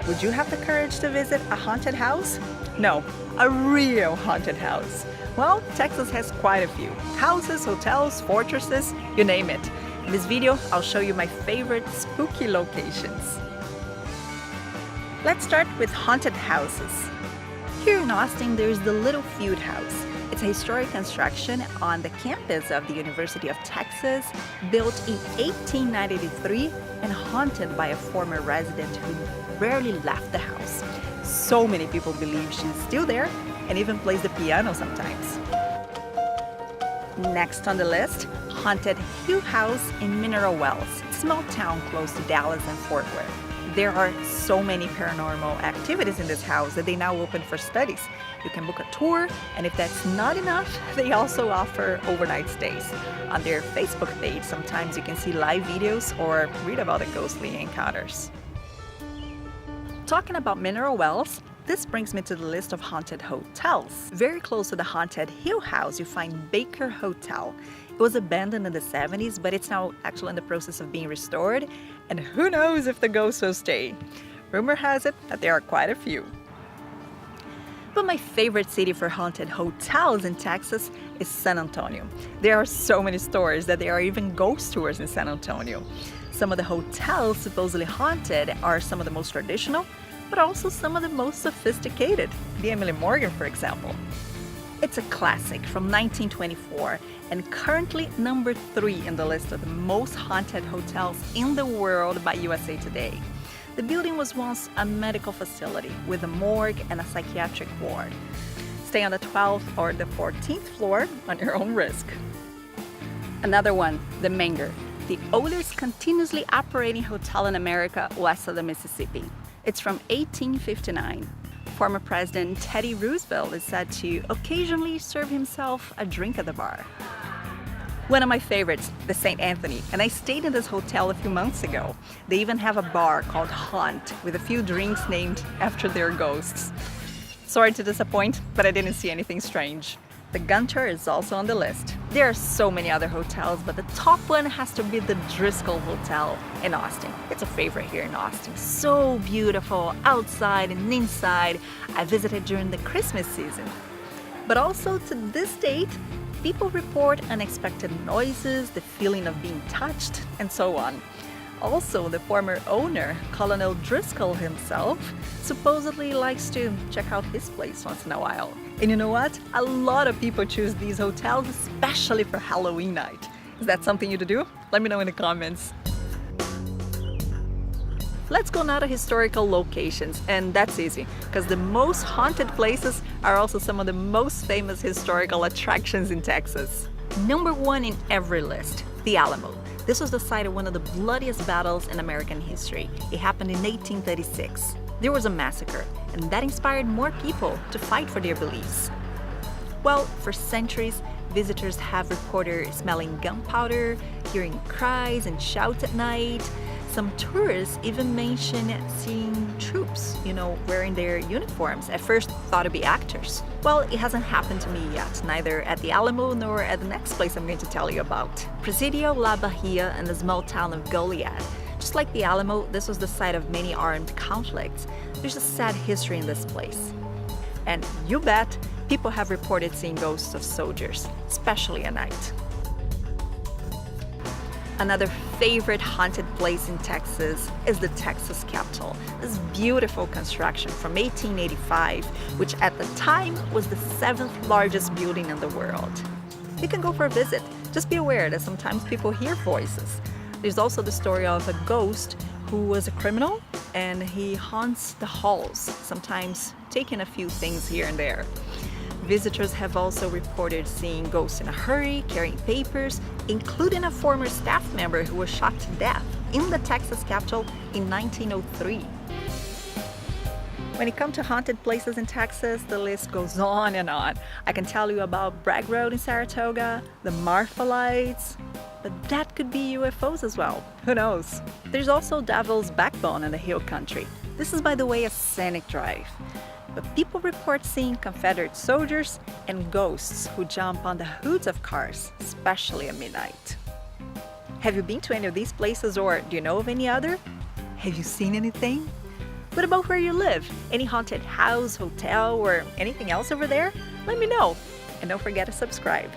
Would you have the courage to visit a haunted house? No, a real haunted house. Well, Texas has quite a few. Houses, hotels, fortresses, you name it. In this video, I'll show you my favorite spooky locations. Let's start with haunted houses. Here in Austin, there's the Little Field House. It's a historic construction on the campus of the University of Texas, built in 1893 and haunted by a former resident who rarely left the house. So many people believe she's still there and even plays the piano sometimes. Next on the list, Haunted Hill House in Mineral Wells, a small town close to Dallas and Fort Worth. There are so many paranormal activities in this house that they now open for studies. You can book a tour, and if that's not enough, they also offer overnight stays. On their Facebook page, sometimes you can see live videos or read about the ghostly encounters. Talking about Mineral Wells, this brings me to the list of haunted hotels. Very close to the Haunted Hill House, you find Baker Hotel. It was abandoned in the 70s, but it's now actually in the process of being restored, and who knows if the ghosts will stay. Rumor has it that there are quite a few. But my favorite city for haunted hotels in Texas is San Antonio. There are so many stories that there are even ghost tours in San Antonio. Some of the hotels supposedly haunted are some of the most traditional, but also some of the most sophisticated. The Emily Morgan, for example. It's a classic from 1924 and currently number 3 in the list of the most haunted hotels in the world by USA Today. The building was once a medical facility with a morgue and a psychiatric ward. Stay on the 12th or the 14th floor on your own risk. Another one, the Menger, the oldest continuously operating hotel in America west of the Mississippi. It's from 1859. Former President Teddy Roosevelt is said to occasionally serve himself a drink at the bar. One of my favorites, the St. Anthony, and I stayed in this hotel a few months ago. They even have a bar called Haunt with a few drinks named after their ghosts. Sorry to disappoint, but I didn't see anything strange. The Gunter is also on the list. There are so many other hotels, but the top one has to be the Driscoll Hotel in Austin. It's a favorite here in Austin. So beautiful, outside and inside. I visited during the Christmas season. But also to this date, people report unexpected noises, the feeling of being touched, and so on. Also, the former owner, Colonel Driscoll himself, supposedly likes to check out his place once in a while. And you know what? A lot of people choose these hotels, especially for Halloween night. Is that something you do? Let me know in the comments. Let's go now to historical locations, and that's easy, because the most haunted places are also some of the most famous historical attractions in Texas. Number 1 in every list, the Alamo. This was the site of one of the bloodiest battles in American history. It happened in 1836. There was a massacre, and that inspired more people to fight for their beliefs. Well, for centuries, visitors have reported smelling gunpowder, hearing cries and shouts at night. Some tourists even mention seeing troops, wearing their uniforms, at first thought to be actors. Well, it hasn't happened to me yet, neither at the Alamo nor at the next place I'm going to tell you about. Presidio La Bahia in the small town of Goliad. Just like the Alamo, this was the site of many armed conflicts. There's a sad history in this place. And you bet, people have reported seeing ghosts of soldiers, especially at night. Another favorite haunted place in Texas is the Texas Capitol. This beautiful construction from 1885, which at the time was the 7th largest building in the world. You can go for a visit. Just be aware that sometimes people hear voices. There's also the story of a ghost who was a criminal, and he haunts the halls, sometimes taking a few things here and there. Visitors have also reported seeing ghosts in a hurry, carrying papers, including a former staff member who was shot to death in the Texas Capitol in 1903. When it comes to haunted places in Texas, the list goes on and on. I can tell you about Bragg Road in Saratoga, the Marfa Lights, but that could be UFOs as well. Who knows? There's also Devil's Backbone in the Hill Country. This is, by the way, a scenic drive. But people report seeing Confederate soldiers and ghosts who jump on the hoods of cars, especially at midnight. Have you been to any of these places, or do you know of any other? Have you seen anything? What about where you live? Any haunted house, hotel, or anything else over there? Let me know. And don't forget to subscribe.